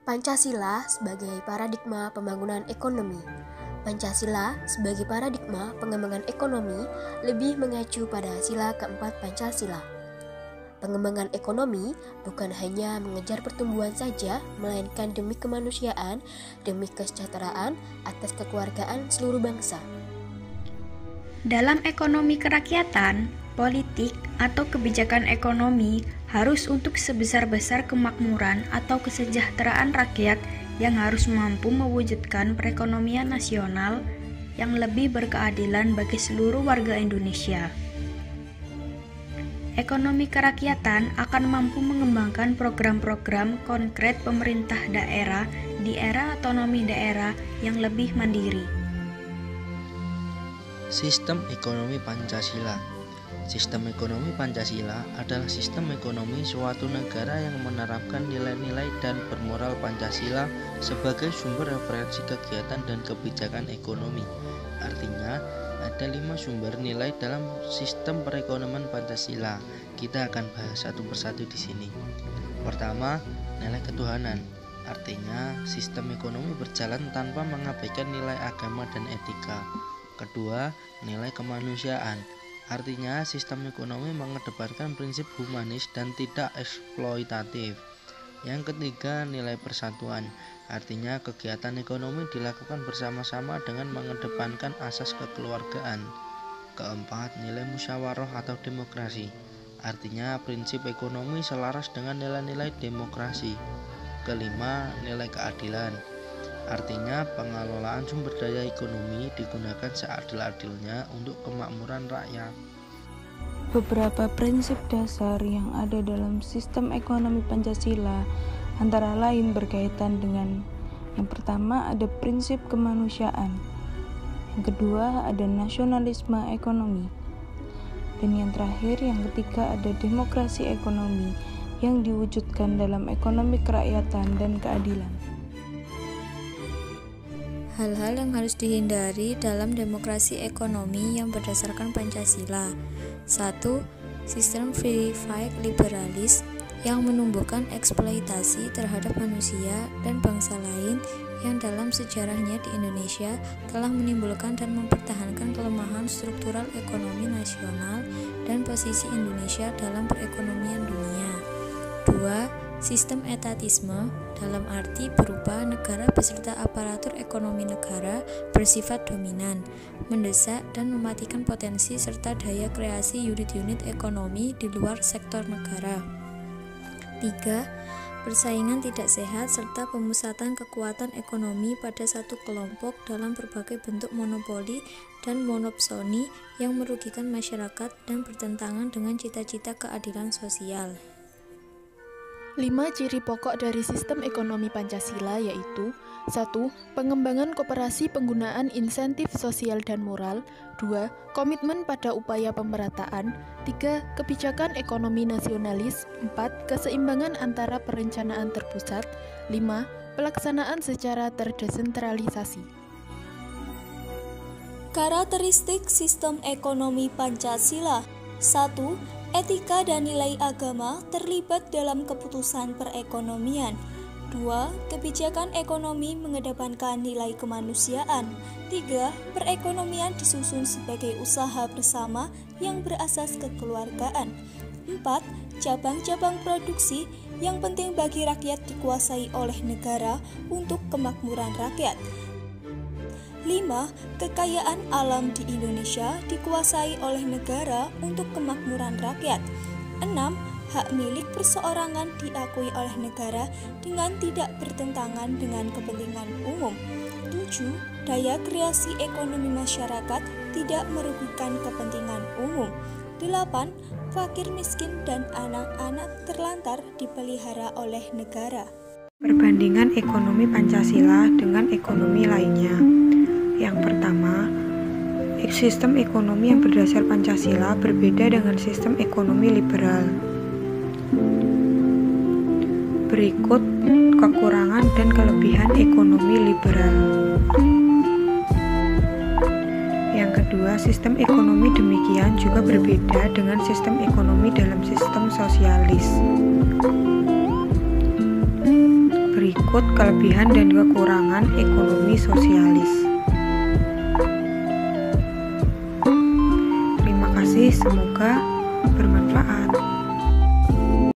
Pancasila sebagai paradigma pembangunan ekonomi. Pancasila sebagai paradigma pengembangan ekonomi lebih mengacu pada sila keempat Pancasila. Pengembangan ekonomi bukan hanya mengejar pertumbuhan saja, melainkan demi kemanusiaan, demi kesejahteraan atas kekeluargaan seluruh bangsa. Dalam ekonomi kerakyatan, politik atau kebijakan ekonomi harus untuk sebesar-besar kemakmuran atau kesejahteraan rakyat yang harus mampu mewujudkan perekonomian nasional yang lebih berkeadilan bagi seluruh warga Indonesia. Ekonomi kerakyatan akan mampu mengembangkan program-program konkret pemerintah daerah di era otonomi daerah yang lebih mandiri. Sistem ekonomi Pancasila. Sistem ekonomi Pancasila adalah sistem ekonomi suatu negara yang menerapkan nilai-nilai dan bermoral Pancasila sebagai sumber referensi kegiatan dan kebijakan ekonomi. Artinya, ada 5 sumber nilai dalam sistem perekonomian Pancasila. Kita akan bahas satu persatu di sini. Pertama, nilai ketuhanan. Artinya, sistem ekonomi berjalan tanpa mengabaikan nilai agama dan etika. Kedua, nilai kemanusiaan. Artinya, sistem ekonomi mengedepankan prinsip humanis dan tidak eksploitatif. Yang ketiga, nilai persatuan. Artinya, kegiatan ekonomi dilakukan bersama-sama dengan mengedepankan asas kekeluargaan. Keempat, nilai musyawarah atau demokrasi. Artinya, prinsip ekonomi selaras dengan nilai-nilai demokrasi. Kelima, nilai keadilan. Artinya, pengelolaan sumber daya ekonomi digunakan seadil-adilnya untuk kemakmuran rakyat. Beberapa prinsip dasar yang ada dalam sistem ekonomi Pancasila antara lain berkaitan dengan yang pertama ada prinsip kemanusiaan, yang kedua ada nasionalisme ekonomi, dan yang terakhir yang ketiga ada demokrasi ekonomi yang diwujudkan dalam ekonomi kerakyatan dan keadilan. Hal-hal yang harus dihindari dalam demokrasi ekonomi yang berdasarkan Pancasila. 1. Sistem verified liberalis yang menumbuhkan eksploitasi terhadap manusia dan bangsa lain yang dalam sejarahnya di Indonesia telah menimbulkan dan mempertahankan kelemahan struktural ekonomi nasional dan posisi Indonesia dalam perekonomian dunia. 2. Sistem etatisme dalam arti berupa negara beserta aparatur ekonomi negara bersifat dominan, mendesak dan mematikan potensi serta daya kreasi unit-unit ekonomi di luar sektor negara. 3. Persaingan tidak sehat serta pemusatan kekuatan ekonomi pada satu kelompok dalam berbagai bentuk monopoli dan monopsoni yang merugikan masyarakat dan bertentangan dengan cita-cita keadilan sosial. 5 ciri pokok dari sistem ekonomi Pancasila yaitu 1. Pengembangan koperasi penggunaan insentif sosial dan moral. 2. Komitmen pada upaya pemerataan. 3. Kebijakan ekonomi nasionalis. 4. Keseimbangan antara perencanaan terpusat. 5. Pelaksanaan secara terdesentralisasi. Karakteristik sistem ekonomi Pancasila. 1. Etika dan nilai agama terlibat dalam keputusan perekonomian. 2. Kebijakan ekonomi mengedepankan nilai kemanusiaan. 3. Perekonomian disusun sebagai usaha bersama yang berasas kekeluargaan. 4. Cabang-cabang produksi yang penting bagi rakyat dikuasai oleh negara untuk kemakmuran rakyat. 5. Kekayaan alam di Indonesia dikuasai oleh negara untuk kemakmuran rakyat. 6. Hak milik perseorangan diakui oleh negara dengan tidak bertentangan dengan kepentingan umum. 7. Daya kreasi ekonomi masyarakat tidak merugikan kepentingan umum. 8. Fakir miskin dan anak-anak terlantar dipelihara oleh negara. Perbandingan ekonomi Pancasila dengan ekonomi lainnya. Yang pertama, sistem ekonomi yang berdasar Pancasila berbeda dengan sistem ekonomi liberal. Berikut kekurangan dan kelebihan ekonomi liberal. Yang kedua, sistem ekonomi demikian juga berbeda dengan sistem ekonomi dalam sistem sosialis. Berikut kelebihan dan kekurangan ekonomi sosialis. Terima kasih, semoga bermanfaat.